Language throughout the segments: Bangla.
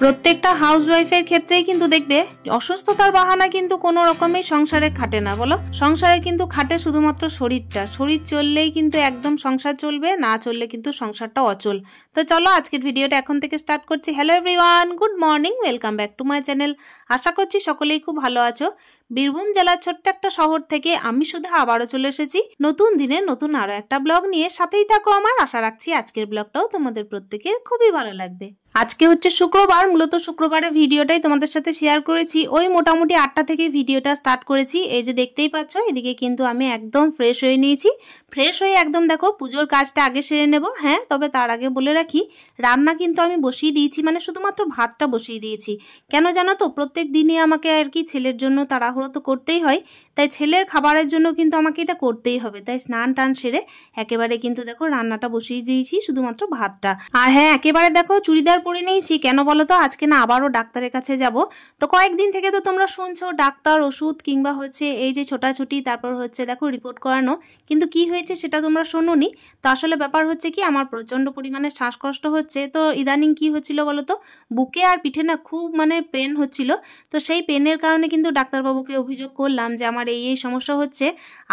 প্রত্যেকটা হাউসওয়াইফের ক্ষেত্রেই কিন্তু দেখবে অসুস্থতার বাহানা কিন্তু কোনো রকমেই সংসারে খাটে না, বলো। সংসারে কিন্তু খাটে শুধুমাত্র শরীরটা। শরীর চললেই কিন্তু একদম সংসার চলবে, না চললে কিন্তু সংসারটা অচল। তো চলো আজকের ভিডিওটা এখন থেকে স্টার্ট করছি। Hello everyone, good morning, welcome back to my channel. আশা করছি সকলেই খুব ভালো আছো। বীরভূম জেলার ছোট্ট একটা শহর থেকে আমি শুধু আবারও চলে এসেছি নতুন দিনে নতুন আরো একটা ব্লগ নিয়ে। সাথেই থাকো আমার। আশা রাখছি আজকের ব্লগটাও তোমাদের প্রত্যেকের খুবই ভালো লাগবে। আজকে হচ্ছে শুক্রবার, মূলত শুক্রবারের ভিডিওটাই তোমাদের সাথে শেয়ার করেছি। ওই মোটামুটি 8টা থেকে ভিডিওটা স্টার্ট করেছি। এই যে দেখতেই পাচ্ছ, এদিকে কিন্তু আমি একদম ফ্রেশ হয়ে নিয়েছি। ফ্রেশ হয়ে একদম দেখো পুজোর কাজটা আগে সেরে নেব। হ্যাঁ, তবে তার আগে বলে রাখি, রান্না কিন্তু আমি বসিয়ে দিয়েছি, মানে শুধুমাত্র ভাতটা বসিয়ে দিয়েছি। কেন জানো তো, প্রত্যেক দিনই আমাকে আর কি ছেলের জন্য তাড়াহুড়ো তো করতেই হয়, তাই ছেলের খাবারের জন্য কিন্তু আমাকে এটা করতেই হবে। তাই স্নান টান সেরে একেবারে কিন্তু দেখো রান্নাটা বসিয়ে দিয়েছি, শুধুমাত্র ভাতটা। আর হ্যাঁ, একেবারে দেখো চুড়িদার পরে নিয়েছি। কেন বলো তো, আজকে না আবারও ডাক্তারের কাছে যাব। তো কয়েকদিন থেকে তো তোমরা শুনছো ডাক্তার, ওষুধ, কিংবা হচ্ছে এই যে ছোটাছুটি, তারপর হচ্ছে দেখো রিপোর্ট করানো, কিন্তু কি হয়েছে সেটা তোমরা শোনোনি। তো আসলে ব্যাপার হচ্ছে কি, আমার প্রচন্ড পরিমাণে শ্বাসকষ্ট হচ্ছে। তো ইদানিং কি হচ্ছিল বলো তো, বুকে আর পিঠে না খুব মানে পেন হচ্ছিল। তো সেই পেনের কারণে কিন্তু ডাক্তারবাবুকে অভিযোগ করলাম যে আমার এই সমস্যা হচ্ছে।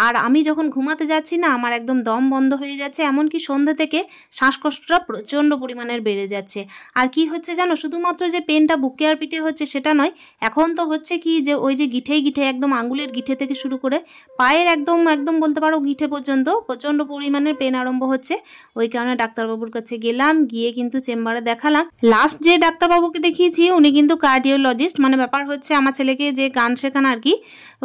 আর আমি যখন ঘুমাতে যাচ্ছি না, আমার একদম দম বন্ধ হয়ে যাচ্ছে, এমনকি সন্ধ্যা থেকে শ্বাসকষ্টটা প্রচণ্ড পরিমাণের বেড়ে যাচ্ছে। আর কি হচ্ছে জানো, শুধুমাত্র যে পেনটা বুকে আর পিঠে হচ্ছে সেটা নয়, এখন তো হচ্ছে কি যে ওই যে গিঠে একদম আঙ্গুলের গিঠে থেকে শুরু করে পায়ের একদম বলতে পারো গিঠে পর্যন্ত প্রচণ্ড পরিমাণের পেন আরম্ভ হচ্ছে। ওই কারণে ডাক্তারবাবুর কাছে গেলাম, গিয়ে কিন্তু চেম্বারে দেখালাম। লাস্ট যে ডাক্তারবাবুকে দেখিয়েছি উনি কিন্তু কার্ডিওলজিস্ট, মানে ব্যাপার হচ্ছে আমার ছেলেকে যে গান শেখান আর কি,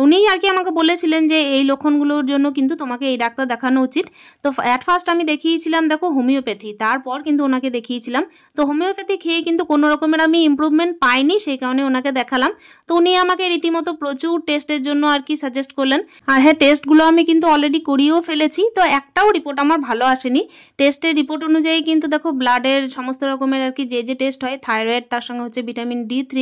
উনিই আর কি আমাকে বলেছিলেন যে এই লক্ষণগুলোর জন্য কিন্তু তোমাকে এই ডাক্তার দেখানো উচিত। তো অ্যাট ফার্স্ট আমি দেখিয়েছিলাম দেখো হোমিওপ্যাথি, তারপর কিন্তু ওনাকে দেখিয়েছিলাম। তো হোমিওপ্যাথি খেয়ে কিন্তু কোনো রকমের আমি ইমপ্রুভমেন্ট পাইনি, সেই কারণে ওনাকে দেখালাম। তো উনি আমাকে রীতিমতো প্রচুর টেস্টের জন্য আর কি সাজেস্ট করলেন। আর হ্যাঁ, টেস্টগুলো আমি কিন্তু অলরেডি করিয়েও ফেলেছি। তো একটাও রিপোর্ট আমার ভালো আসেনি। টেস্টের রিপোর্ট অনুযায়ী কিন্তু দেখো ব্লাডের সমস্ত রকমের আর কি যে টেস্ট হয়, থাইরয়েড, তার সঙ্গে হচ্ছে ভিটামিন D3,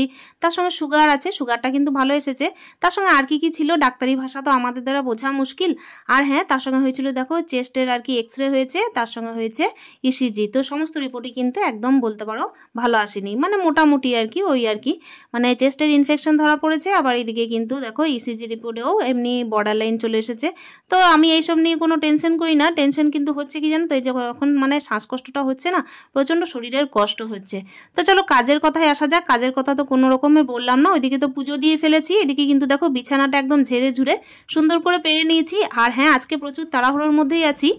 তার সঙ্গে সুগার আছে, সুগারটা কিন্তু ভালো এসেছে। তার সঙ্গে আর কি ছিল ডাক্তারি ভাষা তো আমাদের দ্বারা বোঝা মুশকিল। আর হ্যাঁ, তার সঙ্গে হয়েছিল দেখো চেস্টের আর কি এক্সরে হয়েছে, তার সঙ্গে হয়েছে ECG। তো সমস্ত রিপোর্টই কিন্তু একদম বলতে পারো ভালো আসেনি, মানে মোটামুটি আর কি ওই আর কি, মানে চেস্টের ইনফেকশন ধরা পড়েছে। আবার এইদিকে কিন্তু দেখো ECG রিপোর্টেও এমনি বর্ডার লাইন চলে এসেছে। তো আমি এইসব নিয়ে কোনো টেনশন করি না। টেনশন কিন্তু হচ্ছে কি জানো তো, এই যে এখন মানে শ্বাসকষ্টটা হচ্ছে না, প্রচণ্ড শরীরের কষ্ট হচ্ছে। তো চলো কাজের কথায় আসা যাক। কাজের কথা তো কোনো রকমের বললাম না, ওইদিকে তো পুজো দিয়ে ফেলেছি। এদিকে কিন্তু দেখো বিছানাটা একদম ঝেড়ে ঝুড়ে সুন্দর করে পেরে নিয়েছি। আর হ্যাঁ, আজকে প্রচুর তাড়াহুড়োর মধ্যেই আছি,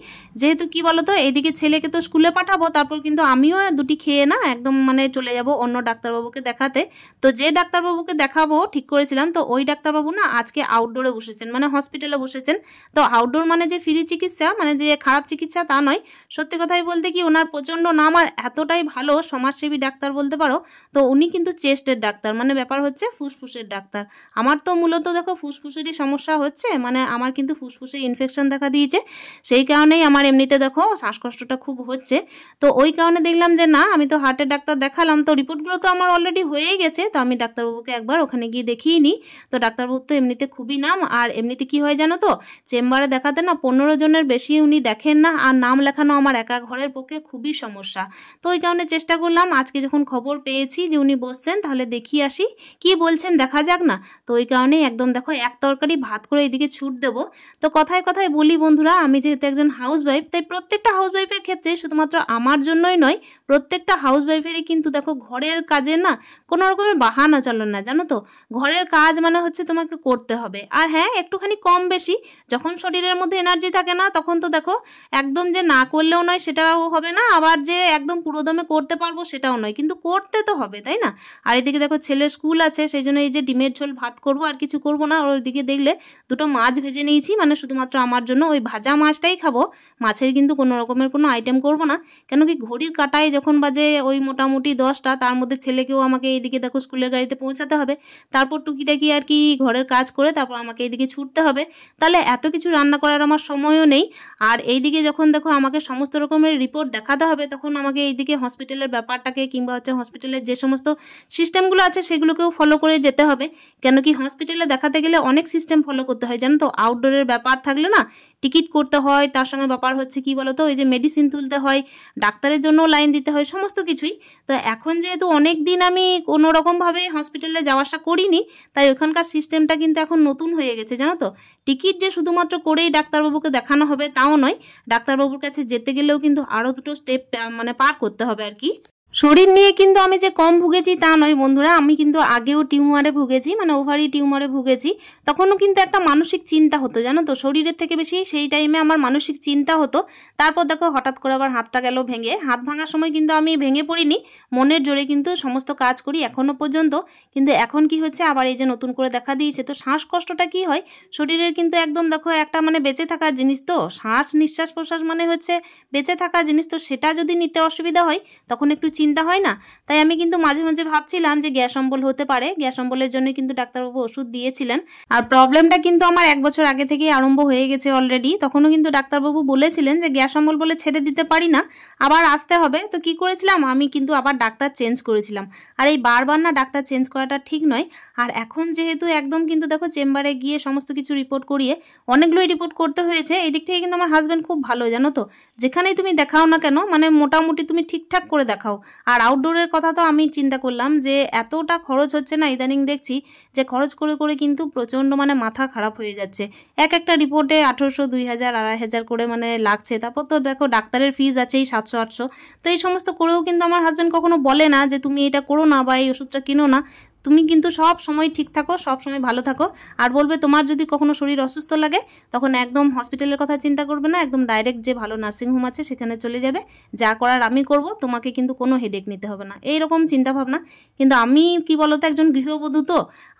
যেহেতু কি বলতো, এদিকে ছেলেকে তো স্কুলে পাঠাবো, তারপর কিন্তু আমিও দুটি খেয়ে না একদম মানে চলে যাব অন্য ডাক্তারবাবুকে দেখাতে। তো যে ডাক্তারবাবুকে দেখাবো ঠিক করেছিলাম, তো ওই ডাক্তারবাবু না আজকে আউটডোরে বসেছেন, মানে হসপিটালে বসেছেন। তো আউটডোর মানে যে ফ্রি চিকিৎসা, মানে যে খারাপ চিকিৎসা তা নয়। সত্যি কথাই বলতে কি, ওনার প্রচণ্ড নাম আর এতটাই ভালো সমাজসেবী ডাক্তার বলতে পারো। তো উনি কিন্তু চেস্টের ডাক্তার, মানে ব্যাপার হচ্ছে ফুসফুসের ডাক্তার। আমার তো মূলত দেখো ফুসফুসেরই সমস্যা হচ্ছে, মানে আমার কিন্তু ফুসফুসে ইনফেকশন দেখা দিয়েছে। সেই কারণেই আমার এমনিতে দেখো শ্বাসকষ্টটা খুব হচ্ছে। তো ওই কারণে দেখলাম যে না, আমি তো হার্টের ডাক্তার দেখালাম, তো রিপোর্টগুলো তো আমার অলরেডি হয়েই গেছে। তো আমি ডাক্তারবাবুকে একবার ওখানে গিয়ে দেখিয়ে নিই। তো ডাক্তারবাবু তো এমনিতে খুবই নাম। আর এমনিতে কি হয় জানো তো, চেম্বারে দেখাতে না 15 জনের বেশি উনি দেখেন না, আর নাম লেখানো আমার একা ঘরের পক্ষে খুবই সমস্যা। তো ওই কারণে চেষ্টা করলাম, আজকে যখন খবর পেয়েছি যে উনি বসছেন, তাহলে দেখিয়ে আসি কি বলছেন, দেখা যাক না। তো ওই কারণেই একদম দেখো এক তরকারি ভাত করে এদিকে ছুট দেবো। তো কথায় কথায় বলি বন্ধুরা, আমি যেহেতু একজন হাউসওয়াইফ, তাই প্রত্যেকটা হাউসওয়াইফের ক্ষেত্রে শুধুমাত্র আমার জন্যই নয়, প্রত্যেকটা হাউসওয়াইফেরই কিন্তু দেখো ঘরের কাজে না কোনো রকমের বাহানা চলে না, জানো তো। ঘরের কাজ মানে হচ্ছে তোমাকে করতে হবে। আর হ্যাঁ, একটুখানি কম বেশি, যখন শরীরের মধ্যে এনার্জি থাকে না, তখন তো দেখো একদম যে না করলেও নয় সেটাও হবে না, আবার যে একদম পুরোদমে করতে পারবো সেটাও নয়, কিন্তু করতে তো হবে, তাই না। আর এদিকে দেখো ছেলের স্কুল আছে, সেই জন্য এই যে ডিমের ঝোল ভাত করবো, আর কিছু করবো না। আর ওইদিকে দেখলে দুটো মাছ ভেজে নিয়েছি, মানে শুধুমাত্র আমার জন্য, ওই ভাজা মাছটাই খাবো। মাছের কিন্তু কোনো রকমের কোনো আইটেম করবো না। কেন কি, ঘড়ির কাটায় যখন বাজে ওই মোটামুটি 10টা, তার মধ্যে ছেলেকেও আমাকে এইদিকে দেখো স্কুলের গাড়িতে পৌঁছাতে হবে, তারপর টুকিটাকি আর কি ঘরের কাজ করে তারপর আমাকে এইদিকে ছুটতে হবে। তাহলে এত কিছু রান্না করার আমার সময়ও নেই। আর এইদিকে যখন দেখো আমাকে সমস্ত রকমের রিপোর্ট দেখাতে হবে, তখন আমাকে এইদিকে হসপিটালের ব্যাপারটাকে কিংবা হচ্ছে হসপিটালের যে সমস্ত সিস্টেমগুলো আছে সেগুলোকেও ফলো করে যেতে হবে। কেন কি, হসপিটাল হসপিটালে দেখাতে গেলে অনেক সিস্টেম ফলো করতে হয়, জানো তো। আউটডোরের ব্যাপার থাকলে না টিকিট করতে হয়, তার সঙ্গে ব্যাপার হচ্ছে কি বলতো, ওই যে মেডিসিন তুলতে হয়, ডাক্তারের জন্য লাইন দিতে হয়, সমস্ত কিছুই। তো এখন যেহেতু অনেক দিন আমি কোনো রকমভাবে হসপিটালে যাওয়া আসা করিনি, তাই ওখানকার সিস্টেমটা কিন্তু এখন নতুন হয়ে গেছে, জানো তো। টিকিট যে শুধুমাত্র করেই ডাক্তারবাবুকে দেখানো হবে তাও নয়, ডাক্তারবাবুর কাছে যেতে গেলেও কিন্তু আরও দুটো স্টেপ মানে পার করতে হবে আর কি। শরীর নিয়ে কিন্তু আমি যে কম ভুগেছি তা নয় বন্ধুরা, আমি কিন্তু আগেও টিউমারে ভুগেছি, মানে ওভারি টিউমারে ভুগেছি। তখনও কিন্তু একটা মানসিক চিন্তা হতো, জানো তো, শরীরের থেকে বেশি সেই টাইমে আমার মানসিক চিন্তা হতো। তারপর দেখো হঠাৎ করে আবার হাতটা গেল ভেঙে। হাত ভাঙার সময় কিন্তু আমি ভেঙে পড়িনি, মনের জোরে কিন্তু সমস্ত কাজ করি এখনো পর্যন্ত। কিন্তু এখন কি হচ্ছে, আবার এই যে নতুন করে দেখা দিয়েছে। তো শ্বাসকষ্টটা কি হয়, শরীরের কিন্তু একদম দেখো একটা মানে বেঁচে থাকার জিনিস, তো শ্বাস নিঃশ্বাস প্রশ্বাস মানে হচ্ছে বেঁচে থাকার জিনিস। তো সেটা যদি নিতে অসুবিধা হয় তখন একটু চিন্তা হয় না। তাই আমি কিন্তু মাঝে মাঝে ভাবছিলাম যে গ্যাস অম্বল হতে পারে। গ্যাস অম্বলের জন্য কিন্তু ডাক্তারবাবু ওষুধ দিয়েছিলেন। আর প্রবলেমটা কিন্তু আমার 1 বছর আগে থেকেই আরম্ভ হয়ে গেছে অলরেডি। তখনও কিন্তু ডাক্তারবাবু বলেছিলেন যে গ্যাস অম্বল বলে ছেড়ে দিতে পারি না, আবার আসতে হবে। তো কি করেছিলাম, আমি কিন্তু আবার ডাক্তার চেঞ্জ করেছিলাম। আর এই বারবার না ডাক্তার চেঞ্জ করাটা ঠিক নয়। আর এখন যেহেতু একদম কিন্তু দেখো চেম্বারে গিয়ে সমস্ত কিছু রিপোর্ট করিয়ে অনেকগুলোই রিপোর্ট করতে হয়েছে, এই দিক থেকে কিন্তু আমার হাজব্যান্ড খুব ভালো, জানো তো। যেখানেই তুমি দেখাও না কেন, মানে মোটামুটি তুমি ঠিকঠাক করে দেখাও। আর আউটডোরের কথা তো আমি চিন্তা করলাম যে এতটা খরচ হচ্ছে না, ইদানিং দেখছি যে খরচ করে করে কিন্তু প্রচণ্ড মানে মাথা খারাপ হয়ে যাচ্ছে। একটা রিপোর্টে 1800, 2000, 2500 করে মানে লাগছে। তারপর তো দেখো ডাক্তারের ফিজ আছেই 700-800। তো এই সমস্ত করেও কিন্তু আমার হাজব্যান্ড কখনো বলে না যে তুমি এটা করো না বা এই ওষুধটা কিনো না। তুমি কিন্তু সব সময় ঠিক থাকো, সব সময় ভালো থাকো। আর বলবে তোমার যদি কখনো শরীর অসুস্থ লাগে তখন একদম হসপিটালের কথা চিন্তা করবে না, একদম ডাইরেক্ট যে ভালো নার্সিংহোম আছে সেখানে চলে যাবে, যা করার আমি করব, তোমাকে কিন্তু কোনো হেডেক নিতে হবে না, এইরকম চিন্তাভাবনা। কিন্তু আমি কি বলতো, একজন গৃহবধূ, তো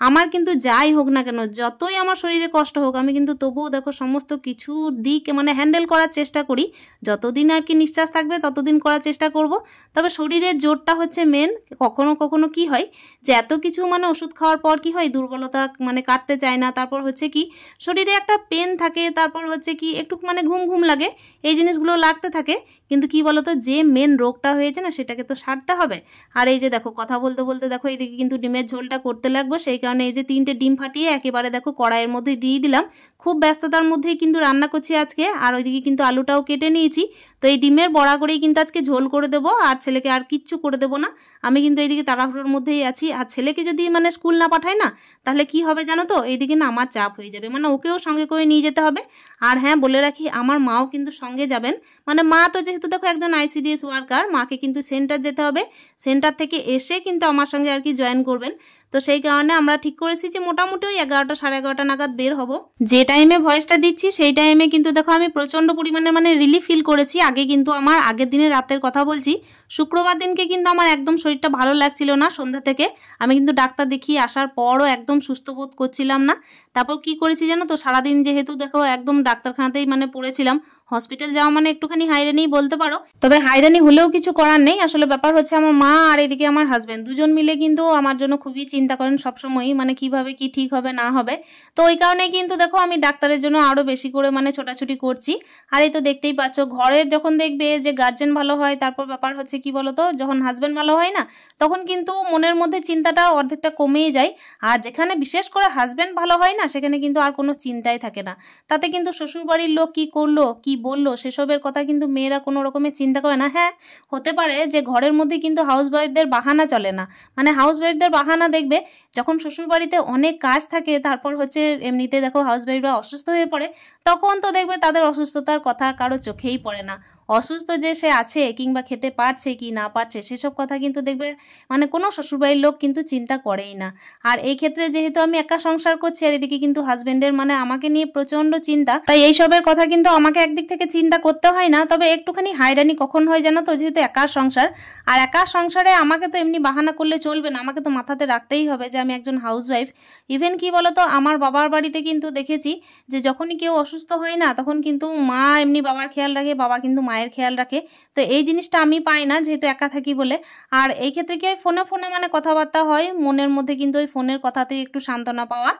আমার কিন্তু যাই হোক না কেন, যতই আমার শরীরে কষ্ট হোক, আমি কিন্তু তবুও দেখো সমস্ত কিছু দিক মানে হ্যান্ডেল করার চেষ্টা করি। যতদিন আর কি নিঃশ্বাস থাকবে ততদিন করার চেষ্টা করব। তবে শরীরের জোরটা হচ্ছে মেন। কখনো কখনো কি হয় যে এত কিছু মানে ওষুধ খাওয়ার পর কি হয়, দুর্বলতা মানে কাটতে চায় না। তারপর হচ্ছে কি শরীরে একটা পেন থাকে, তারপর হচ্ছে কি একটু মানে ঘুম ঘুম লাগে, এই জিনিসগুলো লাগতে থাকে। কিন্তু কি বলতো, যে মেন রোগটা হয়েছে না সেটাকে তো সারতে হবে। আর এই যে দেখো কথা বলতে বলতে দেখো এইদিকে কিন্তু ডিমের ঝোলটা করতে লাগবো, সেই কারণে এই যে 3টে ডিম ফাটিয়ে একেবারে দেখো কড়াইয়ের মধ্যে দিয়ে দিলাম। খুব ব্যস্ততার মধ্যেই কিন্তু রান্না করছি আজকে। আর ওইদিকে কিন্তু আলুটাও কেটে নিয়েছি। তো এই ডিমের বড়া করেই কিন্তু আজকে ঝোল করে দেবো, আর ছেলেকে আর কিচ্ছু করে দেবো না। আমি কিন্তু এইদিকে তাড়াহুড়োর মধ্যেই আছি। আর ছেলেকে যদি মানে স্কুল না পাঠায় না, তাহলে কি হবে জানো তো, এইদিকে না আমার চাপ হয়ে যাবে, মানে ওকেও সঙ্গে করে নিয়ে যেতে হবে। আর হ্যাঁ বলে রাখি, আমার মাও কিন্তু সঙ্গে যাবেন। মানে মা তো যেহেতু দেখো একজন ICDS ওয়ার্কার, মাকে কিন্তু সেন্টার যেতে হবে, সেন্টার থেকে এসে কিন্তু আমার সঙ্গে আর কি জয়েন করবেন। তো সেই কারণে আমরা ঠিক করেছি যে মোটামুটি ওই 11টা 11:30 নাগাদ বের হব। যে টাইমে ভয়েসটা দিচ্ছি সেই টাইমে কিন্তু দেখো আমি প্রচণ্ড পরিমাণে মানে রিলিফ ফিল করেছি। আগে কিন্তু আমার আগের দিনের রাতের কথা বলছি, শুক্রবার দিনকে কিন্তু আমার একদম শরীরটা ভালো লাগছিল না। সন্ধ্যা থেকে আমি কিন্তু ডাক্তার দেখিয়ে আসার পরও একদম সুস্থ বোধ করছিলাম না। তারপর কি করেছি জানো তো, সারাদিন যেহেতু দেখো একদম ডাক্তারখানাতেই মানে পড়েছিলাম। হসপিটাল যাওয়া মানে একটুখানি হাইরানিই বলতে পারো। তবে হাইরানি হলেও কিছু করার নেই। আসলে ব্যাপার হচ্ছে আমার মা আর এদিকে আমার হাজব্যান্ড দুজন মিলে কিন্তু আমার জন্য খুবই চিন্তা করেন সবসময়ই, মানে কিভাবে কি ঠিক হবে না হবে। তো ওই কারণে কিন্তু দেখো আমি ডাক্তারের জন্য আরও বেশি করে মানে ছোটাছুটি করছি। আর এই তো দেখতেই পাচ্ছ, ঘরের যখন দেখবে যে গার্জেন ভালো হয়, তারপর ব্যাপার হচ্ছে কি বলতো, যখন হাজব্যান্ড ভালো হয় না তখন কিন্তু মনের মধ্যে চিন্তাটা অর্ধেকটা কমেই যায়। আর যেখানে বিশেষ করে হাজব্যান্ড ভালো হয় না সেখানে কিন্তু আর কোনো চিন্তাই থাকে না। তাতে কিন্তু শ্বশুরবাড়ির লোক কি করলো কি বললো সেসবের কথা কিন্তু মেয়েরা কোনো রকমের চিন্তা করে না। হ্যাঁ হতে পারে যে ঘরের মধ্যে কিন্তু হাউসওয়াইফদের বাহানা চলে না, মানে হাউসওয়াইফদের বাহানা দেখবে যখন শ্বশুরবাড়িতে অনেক কাজ থাকে, তারপর হচ্ছে এমনিতে দেখো হাউসওয়াইফরা অসুস্থ হয়ে পড়ে, তখন তো দেখবে তাদের অসুস্থতার কথা কারো চোখেই পড়ে না। অসুস্থ যে সে আছে কিংবা খেতে পারছে কি না পারছে সেসব কথা কিন্তু দেখবে মানে কোনো শ্বশুরবাড়ির লোক কিন্তু চিন্তা করেই না। আর এই ক্ষেত্রে যেহেতু আমি একা সংসার করছি আর এদিকে কিন্তু হাজবেন্ডের মানে আমাকে নিয়ে প্রচন্ড চিন্তা, তাই এইসবের কথা কিন্তু আমাকে একদিক থেকে চিন্তা করতে হয় না। তবে একটুখানি হায়রানি কখন হয় জানো তো, যেহেতু একা সংসার, আর একা সংসারে আমাকে তো এমনি বাহানা করলে চলবে না, আমাকে তো মাথাতে রাখতেই হবে যে আমি একজন হাউসওয়াইফ। ইভেন কি বলতো, আমার বাবার বাড়িতে কিন্তু দেখেছি যে যখনই কেউ অসুস্থ হয় না তখন কিন্তু মা এমনি বাবার খেয়াল রাখে, বাবা কিন্তু মায়ের খেয়াল রাখে। তো এই জিনিসটা আমি পাই না যেহেতু একা থাকি বলে। আর এই ক্ষেত্রে কি হয়, ফোনে ফোনে মানে কথাবার্তা হয়, মনের মধ্যে কিন্তু ওই ফোনের কথাতেই একটু সান্ত্বনা পাওয়া।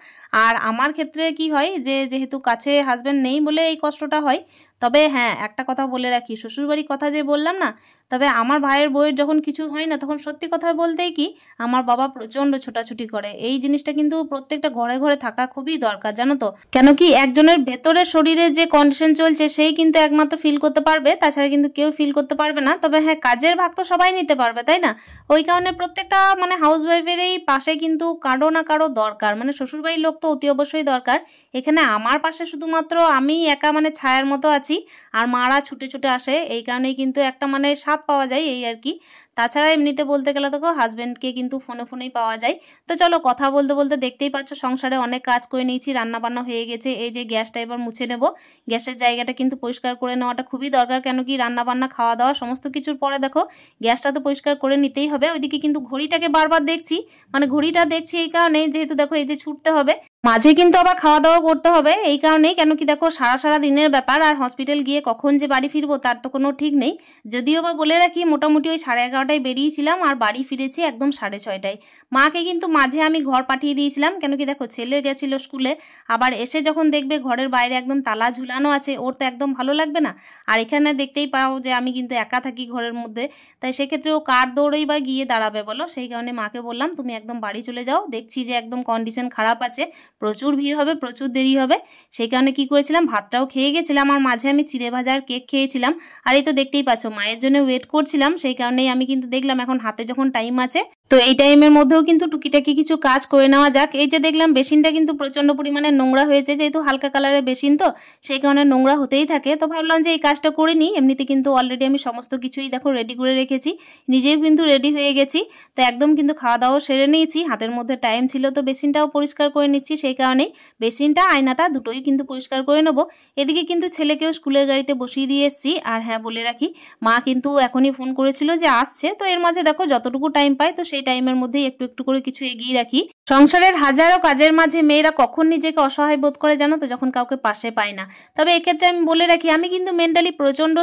আর আমার ক্ষেত্রে কি হয় যে যেহেতু কাছে হাজব্যান্ড নেই বলে এই কষ্টটা হয়। তবে হ্যাঁ, একটা কথা বলে রাখি, শ্বশুরবাড়ির কথা যে বললাম না, তবে আমার ভাইয়ের বউয়ের যখন কিছু হয় না তখন সত্যি কথা বলতেই কি আমার বাবা প্রচণ্ড ছোটাছুটি করে। এই জিনিসটা কিন্তু প্রত্যেকটা ঘরে ঘরে থাকা খুবই দরকার, জানো তো। কেন কি একজনের ভেতরের শরীরে যে কন্ডিশন চলছে সেই কিন্তু একমাত্র ফিল করতে পারবে, তাছাড়া কিন্তু কেউ ফিল করতে পারবে না। তবে হ্যাঁ, কাজের ভাগ তো সবাই নিতে পারবে, তাই না? ওই কারণে প্রত্যেকটা মানে হাউস ওয়াইফের এই পাশে কিন্তু কারো না কারো দরকার, মানে শ্বশুরবাড়ির লোক তো অতি অবশ্যই দরকার। এখানে আমার পাশে শুধুমাত্র আমি একা মানে ছায়ার মতো আছি, আর মারা ছুটে ছুটে আসে, এই কারণেই কিন্তু একটা মানে স্বাদ পাওয়া যায় এই আর কি। তাছাড়া এমনিতে বলতে গেলে দেখো হাজব্যান্ডকে কিন্তু ফোনে ফোনেই পাওয়া যায়। তো চলো কথা বলতে বলতে দেখতেই পাচ্ছ সংসারে অনেক কাজ করে নিয়েছি, রান্না বান্না হয়ে গেছে। এই যে গ্যাসটা এবার মুছে নেব, গ্যাসের জায়গাটা কিন্তু পরিষ্কার করে নেওয়াটা খুবই দরকার। কেন কি রান্না বান্না খাওয়া দাওয়া সমস্ত কিছুর পরে দেখো গ্যাসটা তো পরিষ্কার করে নিতেই হবে। ওইদিকে কিন্তু ঘড়িটাকে বারবার দেখছি, মানে ঘড়িটা দেখছি এই কারণে যেহেতু দেখো এই যে ছুটতে হবে, মাঝে কিন্তু আবার খাওয়া দাওয়া করতে হবে, এই কারণেই। কেন কি দেখো সারা সারা দিনের ব্যাপার, আর হসপিটাল গিয়ে কখন যে বাড়ি ফিরবো তার তো কোনো ঠিক নেই। যদিও বা বলে রাখি মোটামুটি ওই 11:30টায় বেরিয়েছিলাম আর বাড়ি ফিরেছি একদম 6:30টায়। মাকে কিন্তু মাঝে আমি ঘর পাঠিয়ে দিয়েছিলাম, কেন কি দেখো ছেলে গেছিল স্কুলে, আবার এসে যখন দেখবে ঘরের বাইরে একদম তালা ঝুলানো আছে, ওর তো একদম ভালো লাগবে না। আর এখানে দেখতেই পাও যে আমি কিন্তু একা থাকি ঘরের মধ্যে, তাই সেক্ষেত্রে ও কার দৌড়েই বা গিয়ে দাঁড়াবে বলো। সেই কারণে মাকে বললাম তুমি একদম বাড়ি চলে যাও, দেখছি যে একদম কন্ডিশন খারাপ আছে, প্রচুর ভিড় হবে, প্রচুর দেরি হবে। সেই কারণে কি করেছিলাম, ভাতটাও খেয়ে গেছিলাম, আর মাঝে আমি চিড়ে ভাজা আর কেক খেয়েছিলাম। আর এই তো দেখতেই পাচ্ছ মায়ের জন্য ওয়েট করছিলাম, সেই কারণেই আমি কিন্তু দেখলাম এখন হাতে যখন টাইম আছে তো এই টাইমের মধ্যেও কিন্তু টুকিটাকি কিছু কাজ করে নেওয়া যাক। এই যে দেখলাম বেসিনটা কিন্তু প্রচণ্ড পরিমাণে নোংরা হয়েছে, যেহেতু হালকা কালারের বেসিন তো সেই কারণে নোংরা হতেই থাকে। তো ভাবলাম যে এই কাজটা করে নিই, এমনিতে কিন্তু অলরেডি আমি সমস্ত কিছুই দেখো রেডি করে রেখেছি, নিজেও কিন্তু রেডি হয়ে গেছি। তো একদম কিন্তু খাওয়া দাওয়া সেরে নিয়েছি, হাতের মধ্যে টাইম ছিল, তো বেসিনটাও পরিষ্কার করে নিচ্ছি। সেই কারণেই বেসিনটা আয়নাটা দুটোই কিন্তু পরিষ্কার করে নেবো। এদিকে কিন্তু ছেলেকেও স্কুলের গাড়িতে বসিয়ে দিয়ে এসেছি। আর হ্যাঁ বলে রাখি, মা কিন্তু এখনই ফোন করেছিল যে আসছে, তো এর মাঝে দেখো যতটুকু টাইম পাই তো সেই টাইমের মধ্যেই একটু একটু করে কিছু এগিয়ে রাখি। সংসারের হাজারো কাজের মাঝে মেয়েরা কখন নিজেকে অসহায় বোধ করে জানো তো, যখন কাউকে পাশে পায় না। তবে এক্ষেত্রে আমি বলে রাখি আমি কিন্তু মেন্টালি প্রচণ্ড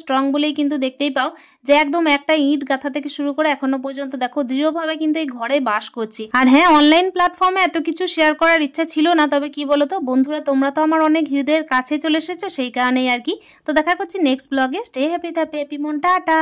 স্ট্রং বলেই কিন্তু দেখতেই পাও যে একদম একটা ইট গাঁথা থেকে শুরু করে এখনো পর্যন্ত দেখো দৃঢ়ভাবে কিন্তু এই ঘরে বাস করছি। আর হ্যাঁ, অনলাইন প্ল্যাটফর্মে এত কিছু শেয়ার করার ইচ্ছা ছিল না, তবে কি বলতো বন্ধুরা, তোমরা তো আমার অনেক হৃদয়ের কাছে চলে এসেছো, সেই কারণেই আর কি। তো দেখা করছি নেক্সট ব্লগে। স্টে হ্যাপি, হ্যাপি মন, টাটা।